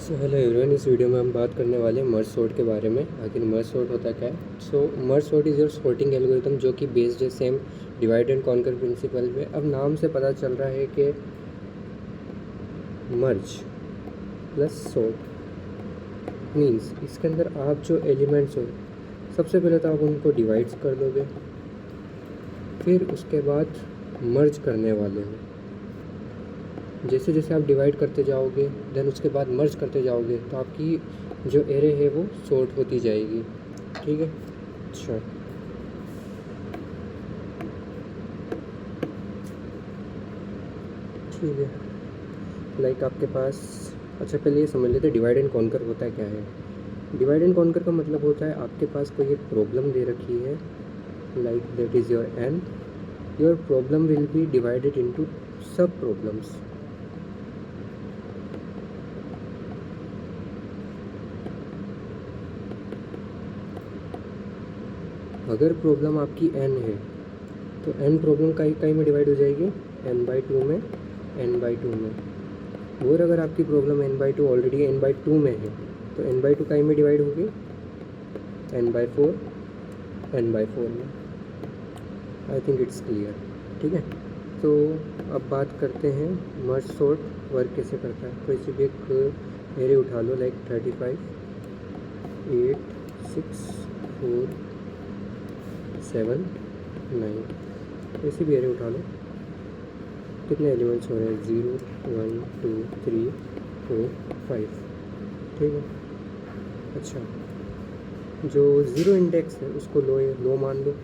So hello everyone, इस video में हम बात करने वाले हैं मर्ज सॉर्ट के बारे में। आखिर मर्ज सॉर्ट होता क्या है। So merge sort is your sorting algorithm जो कि बेस्ड है same divide and conquer principle पे। अब नाम से पता चल रहा है कि मर्ज प्लस सॉर्ट मीन्स इसके अंदर आप जो एलिमेंट्स हो सबसे पहले तो आप उनको डिवाइड्स कर दोगे, फिर उसके बाद मर्ज करने वाले हो। जैसे जैसे आप डिवाइड करते जाओगे देन उसके बाद मर्ज करते जाओगे तो आपकी जो एरे है वो सॉर्ट होती जाएगी। ठीक है। अच्छा, ठीक है। लाइक आपके पास, अच्छा पहले ये समझ लेते डिवाइड एंड कॉन्कर होता क्या है। डिवाइड एंड कॉन्कर का मतलब होता है आपके पास कोई एक प्रॉब्लम दे रखी है, like that is your N. Your problem will be divided into sub problems. अगर प्रॉब्लम आपकी एन है तो एन प्रॉब्लम कई में डिवाइड हो जाएगी, n/2 में, n/2 में। और अगर आपकी प्रॉब्लम n/2 ऑलरेडी n/2 में है तो n/2 कई में डिवाइड होगी, n/4, n/4 में। I think it's clear. ठीक है। तो अब बात करते हैं मर्ज सॉर्ट वर्क कैसे करता है। कोई सी भी एक एरे उठा लो, लाइक 35, 8, 6, 4, 7, 9, ऐसी भी एरे उठा लो। कितने एलिमेंट्स हो रहे हैं? 0, 1, 2, 3, 4, 5। ठीक है। अच्छा, जो ज़ीरो इंडेक्स है उसको लो मान लो,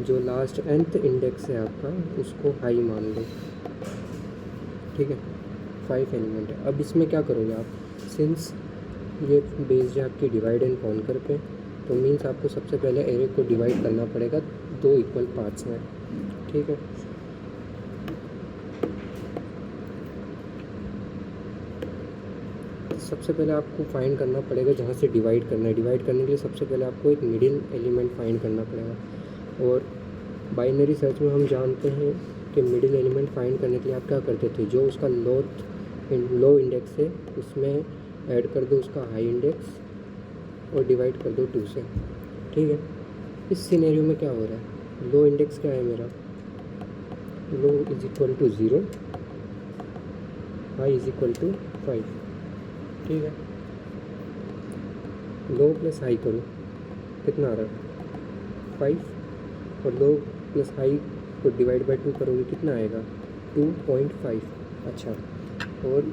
जो लास्ट nth इंडेक्स है आपका उसको हाई मान लो। ठीक है। 5 एलिमेंट है। अब इसमें क्या करोगे आप, सिंस ये बेस्ड है आपके डिवाइड एंड कॉन्कर पे, तो मीन्स आपको सबसे पहले एरे को डिवाइड करना पड़ेगा 2 इक्वल पार्ट्स में। ठीक है। सबसे पहले आपको फाइंड करना पड़ेगा जहाँ से डिवाइड करना है। डिवाइड करने के लिए सबसे पहले आपको एक मिडिल एलिमेंट फाइंड करना पड़ेगा। और बाइनरी सर्च में हम जानते हैं कि मिडिल एलिमेंट फाइंड करने के लिए आप क्या करते थे, जो उसका लो इंडेक्स है उसमें ऐड कर दो उसका हाई इंडेक्स और डिवाइड कर दो 2 से। ठीक है। इस सिनेरियो में क्या हो रहा है, लो इंडेक्स क्या है मेरा, low is equal to 0, high is equal to 5। ठीक है। लो प्लस हाई करो, कितना आ रहा है 5, और लो प्लस हाई को डिवाइड बाय 2 करोगे कितना आएगा 2.5। अच्छा, और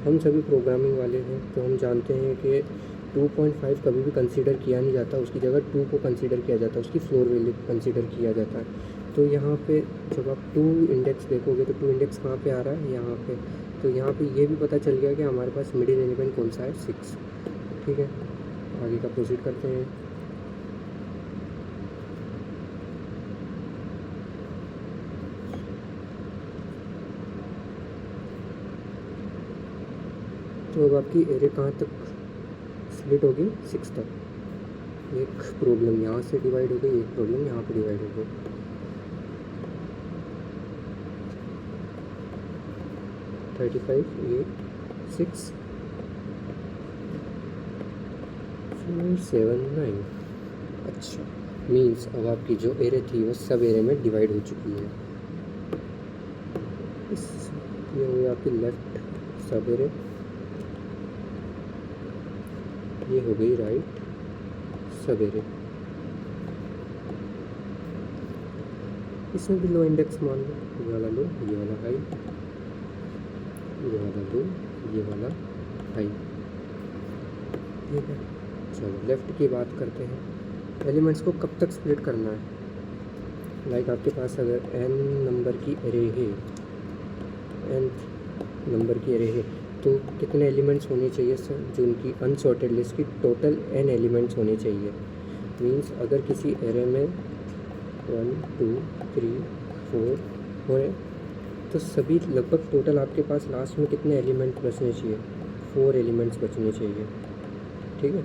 हम सभी प्रोग्रामिंग वाले हैं तो हम जानते हैं कि 2.5 कभी भी कंसीडर किया नहीं जाता, उसकी जगह 2 को कंसीडर किया जाता है, उसकी फ्लोर वैल्यू कंसीडर किया जाता है। तो यहाँ पे जब आप 2 इंडेक्स देखोगे तो 2 इंडेक्स कहाँ पे आ रहा है, यहाँ पे। तो यहाँ पे ये भी पता चल गया कि हमारे पास मिडिल एलिमेंट कौन सा है, 6। ठीक है। आगे का प्रोसीड करते हैं। तो अब आपकी एरे कहाँ तक स्प्लिट होगी, 6 तक। एक प्रॉब्लम यहाँ से डिवाइड हो गई, एक प्रॉब्लम यहाँ पे डिवाइड हो गई। थर्टी 8, 6, 4, 7, 9। अच्छा, मीन्स अब आपकी जो एरे थी वो सब एरे में डिवाइड हो चुकी है। ये हुई आपकी लेफ्ट सब एरे, ये हो गई राइट सब एरे। इसमें भी लो इंडेक्स मान लो, ये वाला लो, ये वाला हाई, ये वाला लो, ये वाला हाई। ठीक है। चलो लेफ़्ट की बात करते हैं। एलिमेंट्स को कब तक स्प्लिट करना है, लाइक आपके पास अगर n नंबर की एरे है, n नंबर की एरे है, तो कितने एलिमेंट्स होने चाहिए सर, जो उनकी अनसॉर्टेड लिस्ट की टोटल n एलिमेंट्स होने चाहिए। मीन्स अगर किसी एरे में 1, 2, 3, 4 हो रहे तो सभी लगभग टोटल आपके पास लास्ट में कितने एलिमेंट बचने चाहिए, 4 एलिमेंट्स बचने चाहिए। ठीक है।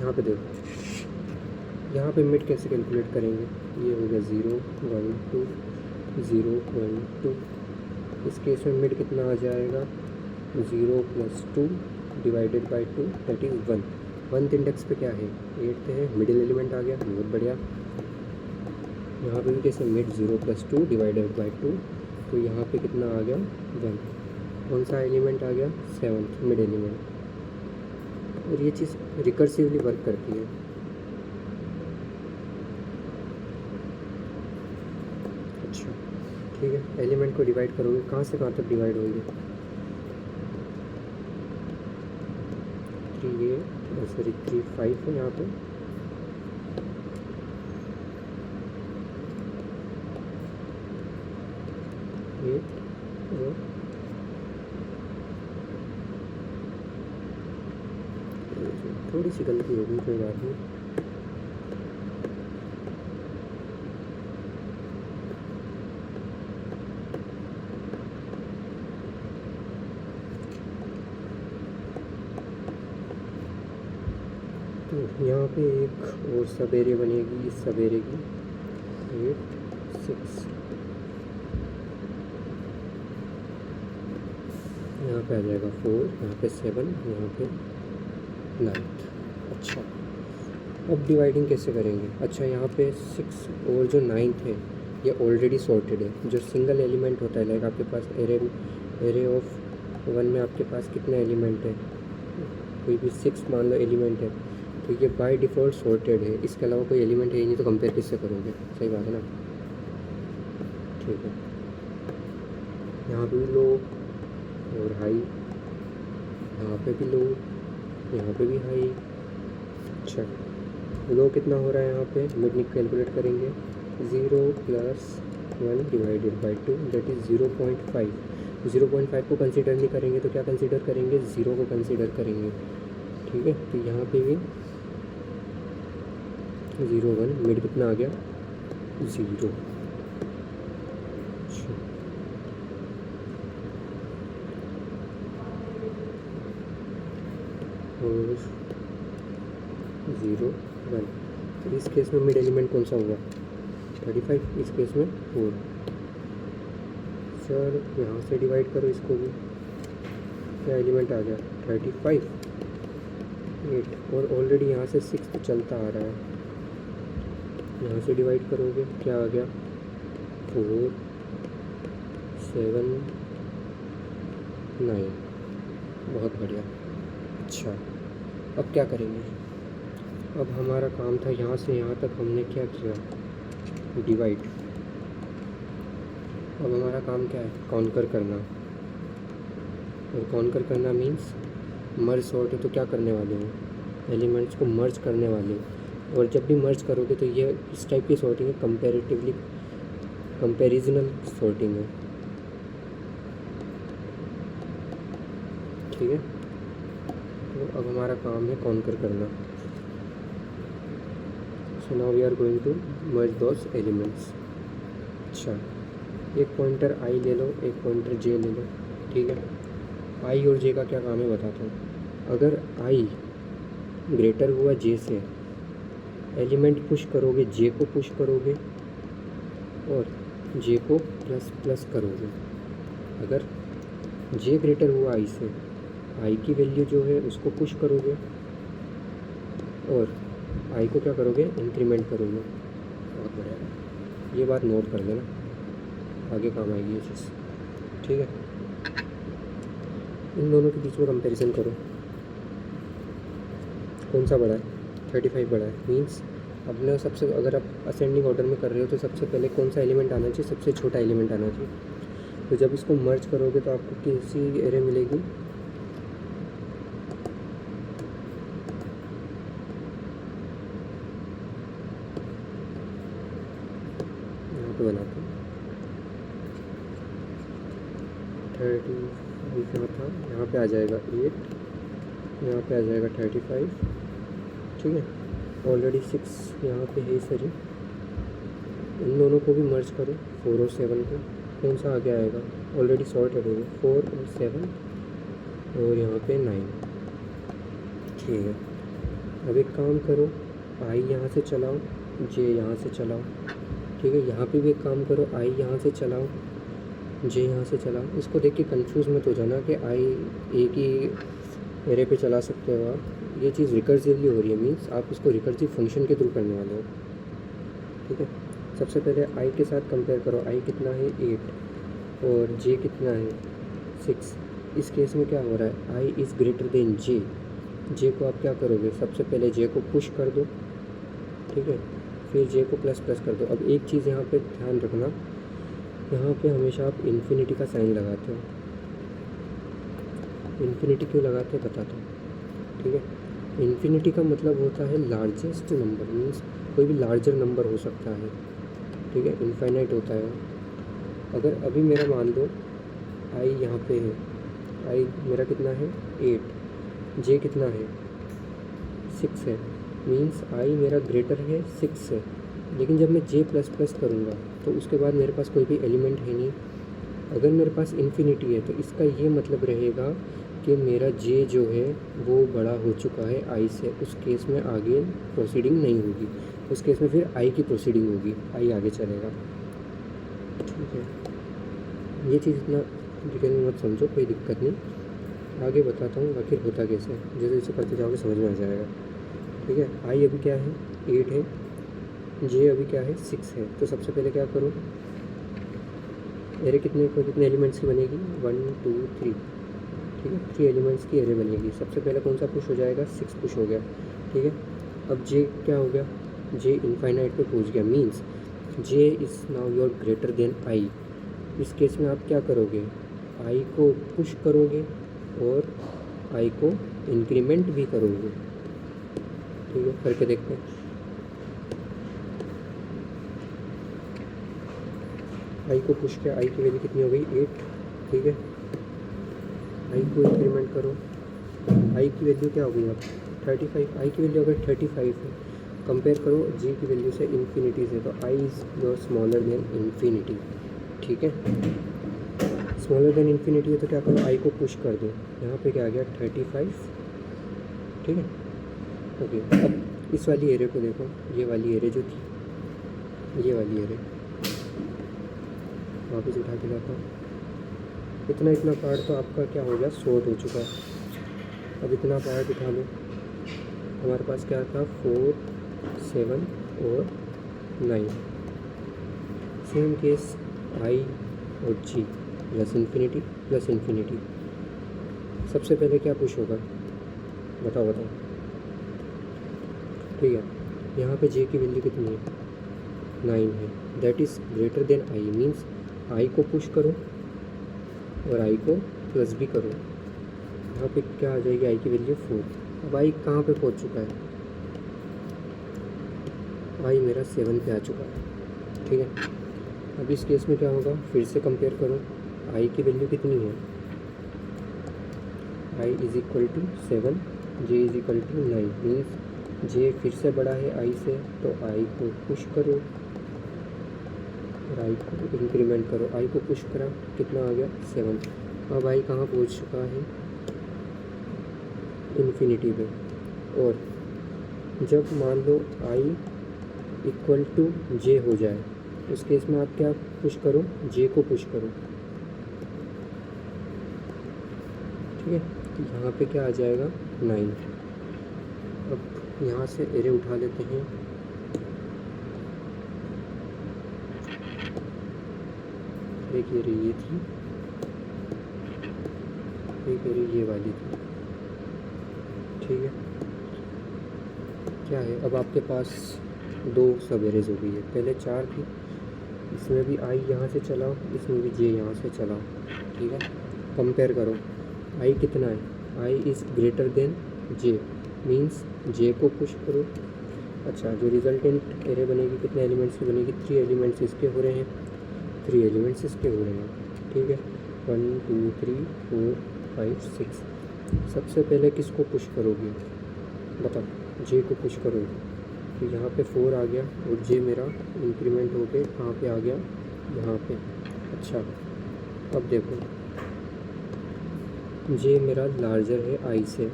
यहाँ पे देखो, यहाँ पे मिड कैसे कैलकुलेट करेंगे, ये हो गया 0 1 2 0 1 2। इस केस में मिड कितना आ जाएगा, 0 + 2 divided by 2 that is 1। 1th index पे क्या है, 8 है, मिडिल एलिमेंट आ गया, बहुत बढ़िया। यहाँ पे भी कैसे, मिड 0 + 2 डिवाइडेड बाई 2, तो यहाँ पे कितना आ गया, 1। कौन सा एलिमेंट आ गया, 7th मिड एलिमेंट। और ये चीज़ रिकर्सिवली वर्क करती है। अच्छा ठीक है, एलिमेंट को डिवाइड करोगे, कहाँ से कहाँ तक डिवाइड होंगे, 3 5 है यहाँ पे, और थोड़ी सी गलती होगी, कोई बात नहीं। तो यहाँ पे एक और सवेरे बनेगी, इस सवेरे की 8 6, यहाँ पे आ जाएगा 4, यहाँ पे 7, यहाँ पे 9। अच्छा अब डिवाइडिंग कैसे करेंगे, अच्छा यहाँ पे 6 और जो 9th है ये ऑलरेडी सॉर्टेड है। जो सिंगल एलिमेंट होता है, लाइक आपके पास एरे ऑफ 1 में आपके पास कितने एलिमेंट है, कोई भी 6 मान लो एलिमेंट है, तो ये बाय डिफ़ॉल्ट सॉर्टेड है। इसके अलावा कोई एलिमेंट है ही नहीं, तो कंपेयर किससे करोगे, सही बात है ना। ठीक है, यहाँ पे भी लो और हाई, यहाँ पे भी लो, यहाँ पे भी हाई। अच्छा लो कितना हो रहा है यहाँ पे, मिड कैलकुलेट करेंगे, 0 + 1 डिवाइडेड बाई 2 दैट इज़ 0.5। 0.5 को कंसीडर नहीं करेंगे तो क्या कंसीडर करेंगे, 0 को कंसीडर करेंगे। ठीक है, तो यहाँ पे भी 0 1, मिड कितना आ गया, 0। और 0 1, तो इस केस में मिड एलिमेंट कौन सा हुआ, 35, इस केस में 4। सर यहाँ से डिवाइड करो इसको भी, क्या एलिमेंट आ गया, 35 8, और ऑलरेडी यहाँ से 6 चलता आ रहा है। यहाँ से डिवाइड करोगे, क्या आ गया, 4 7 9। बहुत बढ़िया। अच्छा अब क्या करेंगे, अब हमारा काम था यहाँ से यहाँ तक हमने क्या किया, डिवाइड। अब हमारा काम क्या है, कॉन्कर करना। और कॉन्कर करना मीन्स मर्ज सॉर्ट है, तो क्या करने वाले हैं, एलिमेंट्स को मर्ज करने वाले हैं। और जब भी मर्ज करोगे तो ये इस टाइप की सॉर्टिंग है, कंपेरिजनल सॉर्टिंग है। ठीक है, तो अब हमारा काम है कॉन्कर करना। So now we are going to merge those elements. अच्छा एक पॉइंटर आई ले लो, एक पॉइंटर जे ले लो। ठीक है, आई और जे का क्या काम है बताता हूँ। अगर आई ग्रेटर हुआ जे से, एलिमेंट पुश करोगे, जे को पुश करोगे और जे को प्लस प्लस करोगे। अगर जे ग्रेटर हुआ आई से, आई की वैल्यू जो है उसको पुश करोगे और आई को क्या करोगे, इंक्रीमेंट करोगे। बहुत बढ़िया, ये बात नोट कर लेना, आगे काम आएगी ये चीज़। ठीक है, इन दोनों के बीच में कंपैरिजन करो, कौन सा बड़ा है, 35 बड़ा है। मींस अपने सबसे, अगर आप असेंडिंग ऑर्डर में कर रहे हो तो सबसे पहले कौन सा एलिमेंट आना चाहिए, सबसे छोटा एलिमेंट आना चाहिए। तो जब इसको मर्ज करोगे तो आपको कैसी एरे मिलेगी, यहाँ पे बनाते हैं 35 यहाँ था, यहाँ पे आ जाएगा 8, यहाँ पे आ जाएगा 35। ठीक है, ऑलरेडी 6 यहाँ पे है सर। इन दोनों को भी मर्ज करो, 4 और 7 को, कौन सा आगे आएगा, ऑलरेडी सॉर्टेड है 4 और 7 और यहाँ पे 9। ठीक है, अब एक काम करो, आई यहाँ से चलाओ, जे यहाँ से चलाओ, ठीक है। यहाँ पे भी एक काम करो, आई यहाँ से चलाओ, जे यहाँ से चलाओ। इसको देख के कन्फ्यूज़ मत हो जाना कि आई एक ही एरे पे चला सकते हो आप। ये चीज़ रिकर्सिवली हो रही है, मीन्स आप इसको रिकर्सिव फंक्शन के थ्रू करने वाले हो, ठीक है। सबसे पहले आई के साथ कंपेयर करो, आई कितना है 8 और जे कितना है 6। इस केस में क्या हो रहा है, आई इज़ ग्रेटर देन जे। जे को आप क्या करोगे, सबसे पहले जे को पुश कर दो, ठीक है, फिर जे को प्लस प्लस कर दो। अब एक चीज़ यहाँ पे ध्यान रखना, यहाँ पे हमेशा आप इन्फिनिटी का साइन लगाते हो। इन्फिनिटी क्यों लगाते हैं बताता हूँ, ठीक है। इन्फिनिटी का मतलब होता है लार्जेस्ट नंबर, मीन्स कोई भी लार्जर नंबर हो सकता है, ठीक है, इनफाइनाइट होता है। अगर अभी मेरा मान लो आई यहाँ पे है, आई मेरा कितना है 8, जे कितना है 6 है, मीन्स आई मेरा ग्रेटर है 6 से। लेकिन जब मैं जे प्लस प्लस करूँगा तो उसके बाद मेरे पास कोई भी एलिमेंट है नहीं। अगर मेरे पास इन्फिनिटी है तो इसका ये मतलब रहेगा कि मेरा जे जो है वो बड़ा हो चुका है आई से। उस केस में आगे प्रोसीडिंग नहीं होगी, उस केस में फिर आई की प्रोसीडिंग होगी, आई आगे चलेगा, ठीक है। ये चीज़ इतना डिटेल में मत समझो, कोई दिक्कत नहीं, आगे बताता हूँ आखिर होता कैसे। जैसे जैसे करते जाओगे समझ में आ जाएगा, ठीक है। आई अभी क्या है 8 है, जे अभी क्या है 6 है। तो सबसे पहले क्या करो, एरे कितने एलिमेंट्स की बनेगी 1 2 3, ठीक है, 3 एलिमेंट्स की एरे बनेगी। सबसे पहले कौन सा पुश हो जाएगा, 6 पुश हो गया, ठीक है। अब जे क्या हो गया, जे इनफाइनाइट पे पहुंच गया, means J is now your greater than I. इस केस में आप क्या करोगे, आई को पुश करोगे और आई को इंक्रीमेंट भी करोगे, ठीक है। करके देखते हैं, आई को पुश किया, आई की वैल्यू कितनी हो गई 8, ठीक है। आई को इंक्रीमेंट करो, आई की वैल्यू क्या हो गई अब 35। आई की वैल्यू अगर 35 है, कंपेयर करो जे की वैल्यू से इन्फिनिटी से, तो i is your smaller than infinity, ठीक है। स्मॉलर देन इन्फिनिटी है तो क्या करो, आई को पुश कर दो, यहाँ पे क्या आ गया 35, ठीक है, ओके। अब इस वाली एरे को देखो, ये वाली एरे जो थी, ये वाली एरे वापस उठा के लाता हूँ। इतना पार्ट तो आपका क्या हो गया, शॉर्ट हो चुका है। अब इतना पार्ट उठा लो, हमारे पास क्या था 4 7 और 9। सेम केस आई और जी प्लस इन्फिनिटी। सबसे पहले क्या पुश होगा, बताओ, ठीक है। यहाँ पे जे की वैल्यू कितनी है 9 है, that is greater than I, means I को पुश करो और आई को प्लस भी करो। यहाँ पे क्या आ जाएगी, आई की वैल्यू 4। अब आई कहाँ पे पहुँच चुका है, आई मेरा 7 पे आ चुका है, ठीक है। अब इस केस में क्या होगा, फिर से कंपेयर करो, आई की वैल्यू कितनी है, i is equal to 7, j is equal to 9, means j फिर से बड़ा है आई से, तो आई को पुश करो और आई को इंक्रीमेंट करो। आई को पुश करा, कितना आ गया 7। अब आई कहाँ पहुँच चुका है, इन्फिनिटी पे। और जब मान लो आई इक्वल टू जे हो जाए, उस केस में आप क्या पुश करो, जे को पुश करो, ठीक है। तो यहाँ पे क्या आ जाएगा 9। अब यहाँ से एरे उठा लेते हैं, एक एरे ये थी, एक एरे ये वाली थी, ठीक है। क्या है, अब आपके पास 2 सब एरेज हो गई है, पहले 4 थी, इसमें भी आई यहाँ से चलाओ, इसमें भी जे यहाँ से चलाओ, ठीक है। कंपेयर करो, आई कितना है, i is greater than j, means j को पुश करो। अच्छा, जो रिजल्टेंट एरे बनेगी कितने एलिमेंट्स की बनेगी, 3 एलिमेंट्स इसके हो रहे हैं, 3 एलिमेंट्स इसके हो रहे हैं, ठीक है। 1 2 3 4 5 6। सबसे पहले किसको पुश करोगे, बताओ, जे को पुश करोगे, तो यहाँ पे 4 आ गया और जे मेरा इंक्रीमेंट होके कहाँ पे आ गया, यहाँ पे। अच्छा, अब देखो, जे मेरा लार्जर है आई से,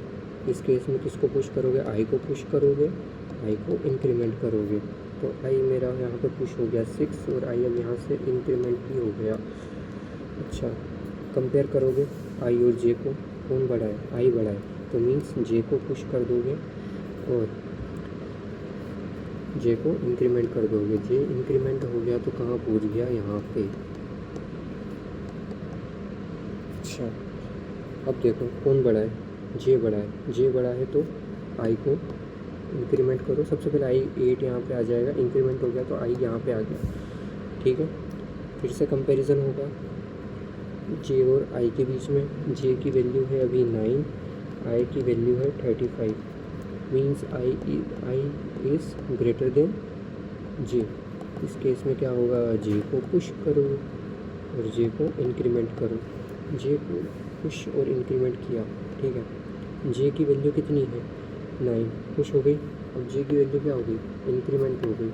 इस केस में किसको पुश करोगे, आई को पुश करोगे, आई को इंक्रीमेंट करोगे। तो आई मेरा यहाँ पे पुश हो गया 6 और आई अब यहाँ से इंक्रीमेंट भी हो गया। अच्छा, कंपेयर करोगे आई और जे को, कौन बड़ा है, आई बड़ा है, तो मीन्स जे को पुश कर दोगे और जे को इंक्रीमेंट कर दोगे। जे इंक्रीमेंट हो गया तो कहाँ पहुँच गया, यहाँ पे। अच्छा, अब देखो कौन बड़ा है, जे बड़ा है। जे बड़ा है तो आई को इंक्रीमेंट करो। सबसे पहले आई 8 यहाँ पे आ जाएगा, इंक्रीमेंट हो गया तो आई यहाँ पे आ गया। ठीक है, फिर से कंपैरिजन होगा जे और आई के बीच में। जे की वैल्यू है अभी 9, आई की वैल्यू है 35, means i is greater than j. इस केस में क्या होगा, जे को पुश करो और जे को इंक्रीमेंट करो। जे को पुश और इंक्रीमेंट किया, ठीक है। जे की वैल्यू कितनी है, 9, पुश हो गई। अब जे की वैल्यू क्या हो गई, इंक्रीमेंट हो गई।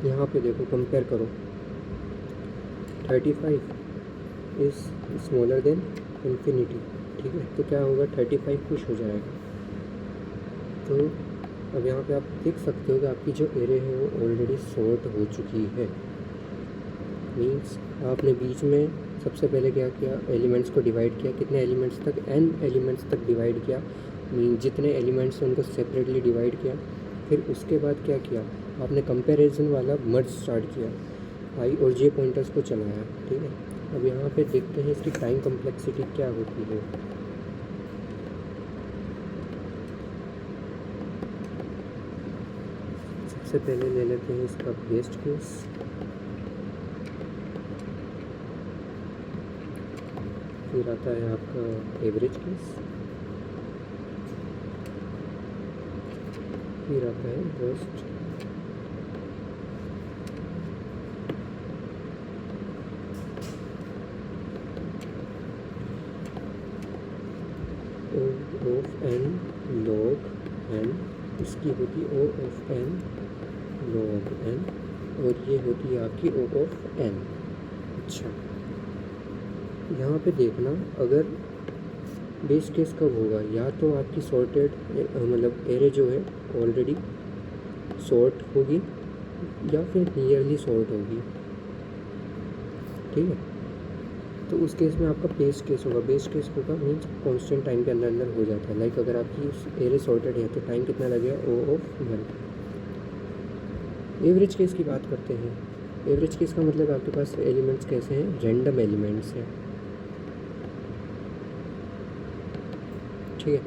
यहाँ पे देखो, कंपेयर करो, 35 इज़ स्मॉलर देन इन्फिनिटी, ठीक है। तो क्या होगा, 35 पुश हो जाएगा। तो अब यहाँ पे आप देख सकते हो कि आपकी जो एरे है वो ऑलरेडी सॉर्ट हो चुकी है। मीन्स आपने बीच में सबसे पहले क्या किया, एलिमेंट्स को डिवाइड किया। कितने एलिमेंट्स तक, n एलिमेंट्स तक डिवाइड किया। मीन जितने एलिमेंट्स हैं उनको सेपरेटली डिवाइड किया। फिर उसके बाद क्या किया, आपने कंपैरिजन वाला मर्ज स्टार्ट किया, आई और जे पॉइंटर्स को चलाया, ठीक है। अब यहाँ पे देखते हैं इसकी टाइम कम्प्लेक्सिटी क्या होती है। सबसे पहले ले लेते हैं इसका बेस्ट केस। फिर आता है आपका एवरेज केस, फिर आता है worst, O of n log n, इसकी होती O of n log n, और ये होती है आपकी O ऑफ n। अच्छा, यहाँ पे देखना, अगर बेस केस कब होगा, या तो आपकी सॉर्टेड मतलब एरे जो है ऑलरेडी सॉर्ट होगी या फिर नियरली सॉर्ट होगी, ठीक है। तो उस केस में आपका बेस केस होगा। बेस केस होगा मीन्स कांस्टेंट टाइम के अंदर अंदर हो जाता है। लाइक अगर आपकी एरे सॉर्टेड है तो टाइम कितना लगेगा, O ऑफ 1। एवरेज केस की बात करते हैं। एवरेज केस का मतलब आपके पास एलिमेंट्स कैसे हैं, रैंडम एलिमेंट्स हैं, ठीक है,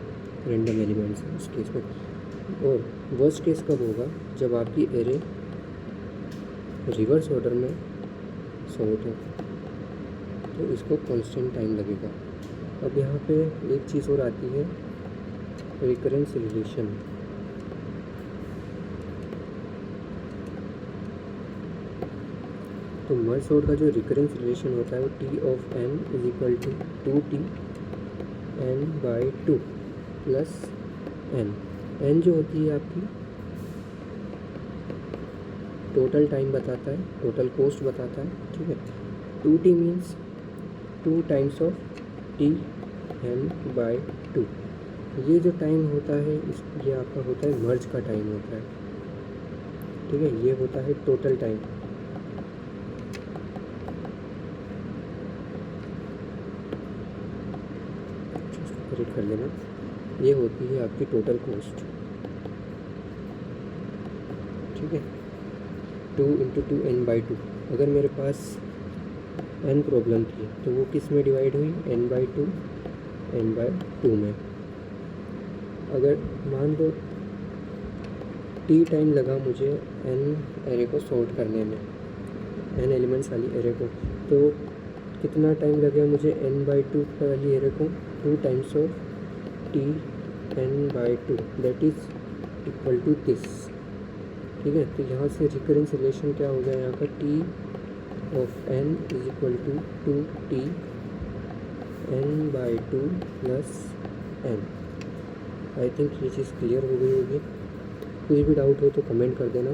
रैंडम एलिमेंट्स हैं उस केस में। और वर्स्ट केस कब होगा, जब आपकी एरे रिवर्स ऑर्डर में सॉर्ट हो, तो इसको कांस्टेंट टाइम लगेगा। अब यहाँ पे एक चीज़ और आती है, रिकरेंस रिलेशन। तो मर्ज सॉर्ट का जो रिकरेंस रिलेशन होता है वो T of n is equal to 2T n/2 plus n। n जो होती है आपकी टोटल टाइम बताता है, टोटल कॉस्ट बताता है, ठीक है। 2T means 2 times of T n/2। ये जो टाइम होता है ये आपका होता है मर्ज का टाइम होता है, ठीक है। ये होता है टोटल टाइम। करेक्ट कर लेना, ये होती है आपकी टोटल कॉस्ट, ठीक है। 2 × 2 n/2। अगर मेरे पास n प्रॉब्लम थी तो वो किस में डिवाइड हुई, n/2 में। अगर मान लो t टाइम लगा मुझे n एरे को सॉर्ट करने में, n एलिमेंट्स वाली एरे को, तो कितना टाइम लगेगा मुझे n/2 वाली एरे को, 2 times of T n/2 that is equal to this, ठीक है। तो यहाँ से रिकरेंस रिलेशन क्या हो गया यहाँ का, T of n is equal to 2T n/2 plus n। I think ये चीज़ क्लियर हो गई होगी। कोई भी डाउट हो तो कमेंट कर देना।